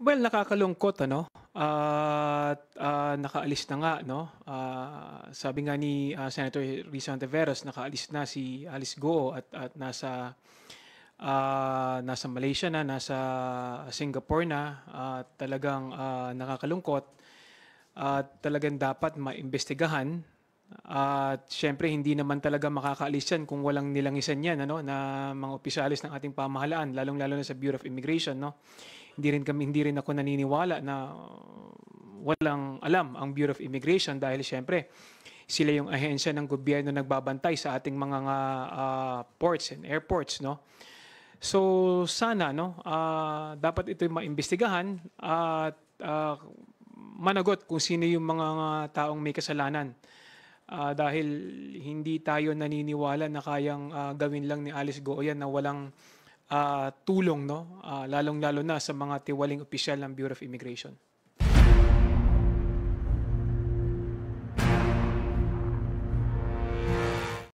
Well, nakakalungkot ano, at, nakaalis na nga 'no. Sabi nga ni, Senator Risa Hontiveros nakaalis na si Alice Go at nasa Malaysia na, nasa Singapore na at talagang, nakakalungkot at talagang dapat maimbestigahan at siyempre hindi naman talaga makakaalis 'yan kung walang nilangisan 'yan ano, na mga opisyales ng ating pamahalaan lalong-lalo na sa Bureau of Immigration 'no. Hindi rin ako naniniwala na walang alam ang Bureau of Immigration dahil siyempre sila yung ahensya ng gobyerno nagbabantay sa ating mga ports and airports 'no. So sana 'no, dapat ito'y maimbestigahan at, managot kung sino yung mga taong may kasalanan. Dahil hindi tayo naniniwala na kayang, gawin lang ni Alice Go yan na walang, tulong 'no, lalong-lalo na sa mga tiwaling opisyal ng Bureau of Immigration.